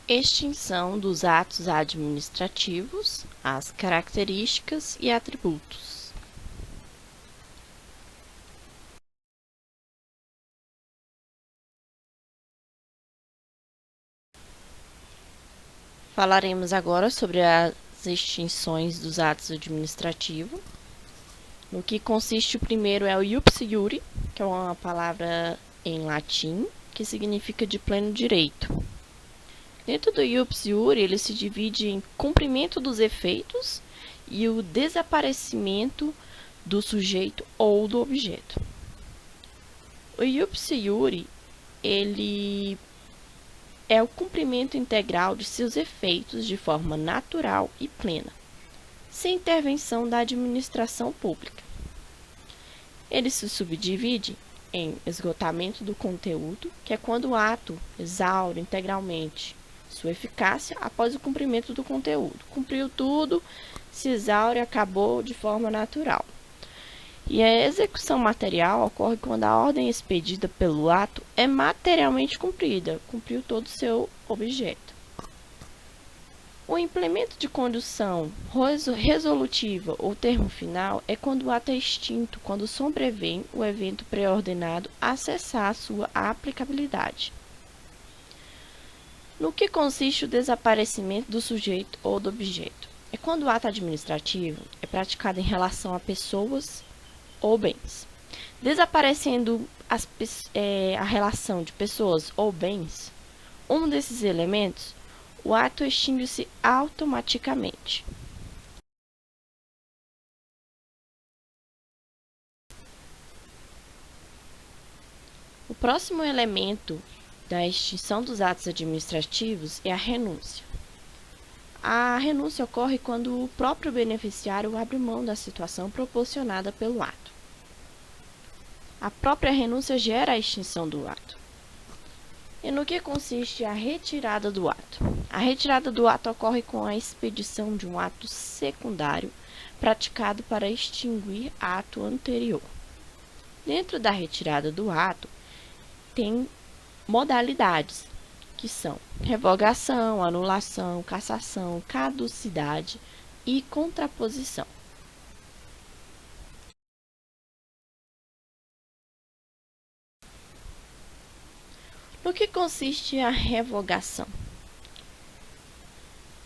Extinção dos atos administrativos, as características e atributos. Falaremos agora sobre as extinções dos atos administrativos. No que consiste o primeiro é o iups iure, que é uma palavra em latim, que significa de pleno direito. Dentro do iups iure, ele se divide em cumprimento dos efeitos e o desaparecimento do sujeito ou do objeto. O iups iure, ele é o cumprimento integral de seus efeitos de forma natural e plena, sem intervenção da administração pública. Ele se subdivide em esgotamento do conteúdo, que é quando o ato exaure integralmente sua eficácia após o cumprimento do conteúdo. Cumpriu tudo, se exaure, acabou de forma natural. E a execução material ocorre quando a ordem expedida pelo ato é materialmente cumprida, cumpriu todo o seu objeto. O implemento de condução resolutiva ou termo final é quando o ato é extinto, quando sobrevém o evento pré-ordenado a cessar a sua aplicabilidade. No que consiste o desaparecimento do sujeito ou do objeto? É quando o ato administrativo é praticado em relação a pessoas ou bens. Desaparecendo a relação de pessoas ou bens, um desses elementos, o ato extingue-se automaticamente. O próximo elemento da extinção dos atos administrativos é a renúncia. A renúncia ocorre quando o próprio beneficiário abre mão da situação proporcionada pelo ato. A própria renúncia gera a extinção do ato. E no que consiste a retirada do ato? A retirada do ato ocorre com a expedição de um ato secundário praticado para extinguir ato anterior. Dentro da retirada do ato, tem modalidades, que são revogação, anulação, cassação, caducidade e contraposição. No que consiste a revogação?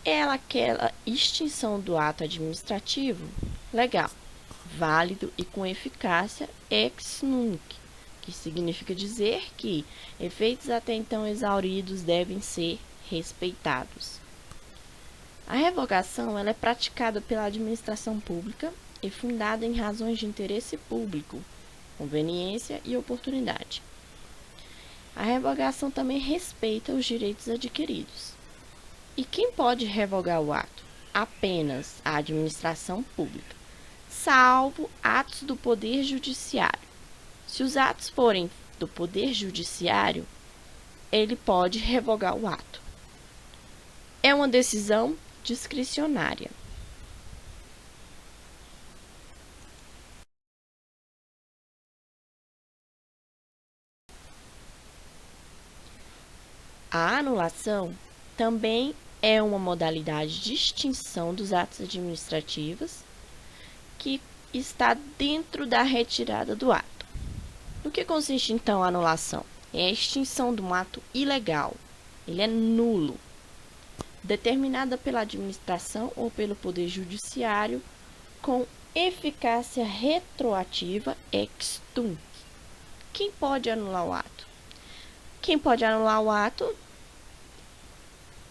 É aquela extinção do ato administrativo legal, válido e com eficácia ex nunc, que significa dizer que efeitos até então exauridos devem ser respeitados. A revogação ela é praticada pela administração pública e fundada em razões de interesse público, conveniência e oportunidade. A revogação também respeita os direitos adquiridos. E quem pode revogar o ato? Apenas a administração pública, salvo atos do Poder Judiciário. Se os atos forem do Poder Judiciário, ele pode revogar o ato. É uma decisão discricionária. A anulação também é uma modalidade de extinção dos atos administrativos que está dentro da retirada do ato. No que consiste, então, a anulação? É a extinção de um ato ilegal. Ele é nulo, determinada pela administração ou pelo Poder Judiciário com eficácia retroativa ex tunc. Quem pode anular o ato? Quem pode anular o ato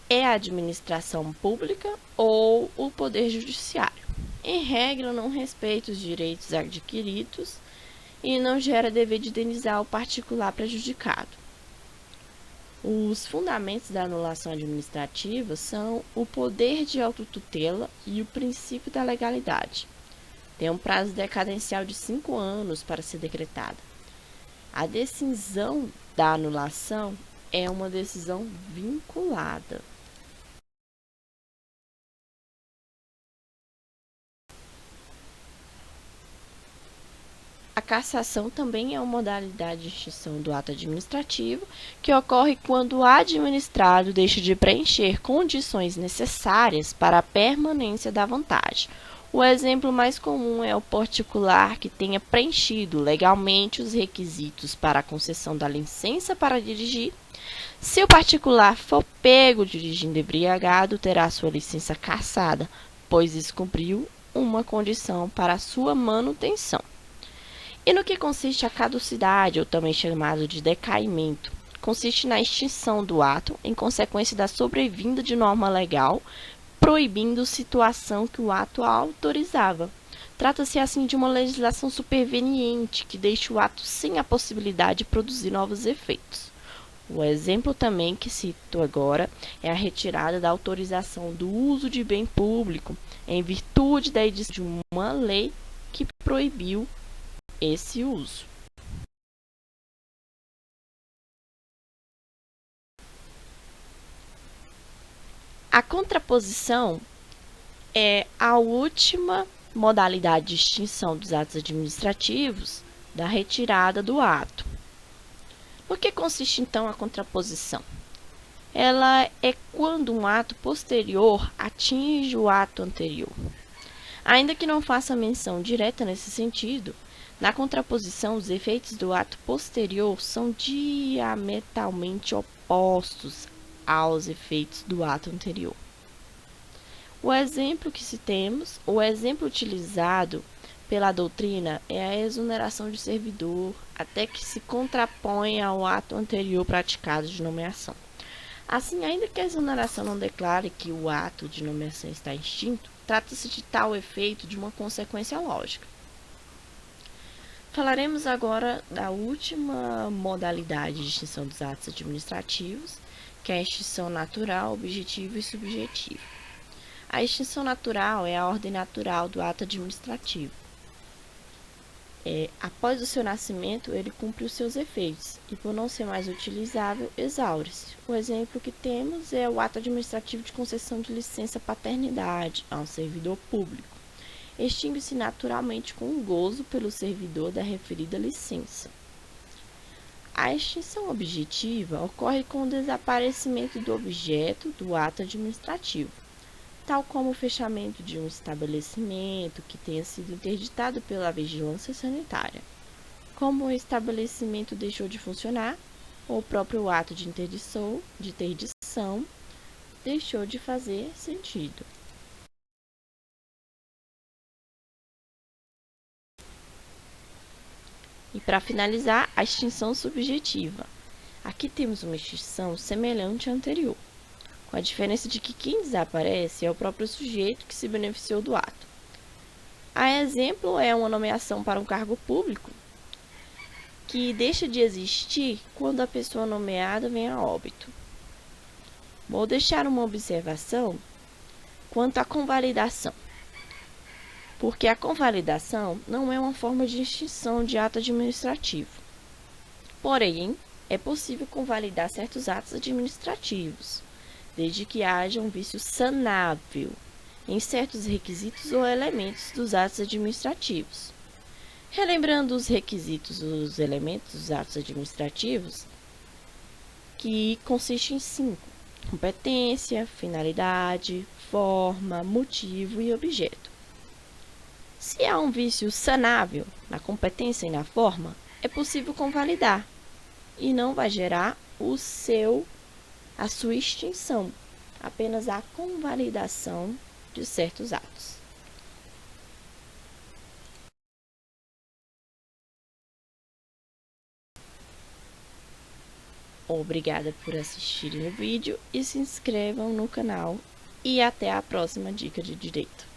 é a administração pública ou o Poder Judiciário. Em regra, não respeita os direitos adquiridos e não gera dever de indenizar o particular prejudicado. Os fundamentos da anulação administrativa são o poder de autotutela e o princípio da legalidade. Tem um prazo decadencial de 5 anos para ser decretada. A decisão da anulação é uma decisão vinculada. A cassação também é uma modalidade de extinção do ato administrativo que ocorre quando o administrado deixa de preencher condições necessárias para a permanência da vantagem. O exemplo mais comum é o particular que tenha preenchido legalmente os requisitos para a concessão da licença para dirigir. Se o particular for pego dirigindo embriagado, terá sua licença cassada, pois descumpriu uma condição para a sua manutenção. E no que consiste a caducidade, ou também chamado de decaimento? Consiste na extinção do ato em consequência da sobrevinda de norma legal, proibindo situação que o ato autorizava. Trata-se assim de uma legislação superveniente que deixa o ato sem a possibilidade de produzir novos efeitos. O exemplo também que cito agora é a retirada da autorização do uso de bem público em virtude da edição de uma lei que proibiu esse uso. A contraposição é a última modalidade de extinção dos atos administrativos da retirada do ato. No que consiste então a contraposição? Ela é quando um ato posterior atinge o ato anterior. Ainda que não faça menção direta nesse sentido, na contraposição, os efeitos do ato posterior são diametralmente opostos aos efeitos do ato anterior. O exemplo utilizado pela doutrina é a exoneração de servidor, até que se contrapõe ao ato anterior praticado de nomeação. Assim, ainda que a exoneração não declare que o ato de nomeação está extinto, trata-se de tal efeito de uma consequência lógica. Falaremos agora da última modalidade de extinção dos atos administrativos, que é a extinção natural, objetiva e subjetiva. A extinção natural é a ordem natural do ato administrativo. Após o seu nascimento, ele cumpre os seus efeitos e, por não ser mais utilizável, exaure-se. O exemplo que temos é o ato administrativo de concessão de licença paternidade a um servidor público. Extingue-se naturalmente com o gozo pelo servidor da referida licença. A extinção objetiva ocorre com o desaparecimento do objeto do ato administrativo, tal como o fechamento de um estabelecimento que tenha sido interditado pela vigilância sanitária. Como o estabelecimento deixou de funcionar, ou o próprio ato de interdição deixou de fazer sentido. E para finalizar, a extinção subjetiva. Aqui temos uma extinção semelhante à anterior, com a diferença de que quem desaparece é o próprio sujeito que se beneficiou do ato. A exemplo é uma nomeação para um cargo público, que deixa de existir quando a pessoa nomeada vem a óbito. Vou deixar uma observação quanto à convalidação, porque a convalidação não é uma forma de extinção de ato administrativo. Porém, é possível convalidar certos atos administrativos, desde que haja um vício sanável em certos requisitos ou elementos dos atos administrativos. Relembrando os requisitos, os elementos dos atos administrativos, que consistem em 5: competência, finalidade, forma, motivo e objeto. Se há um vício sanável na competência e na forma, é possível convalidar e não vai gerar a sua extinção, apenas a convalidação de certos atos. Obrigada por assistirem o vídeo e se inscrevam no canal e até a próxima dica de direito.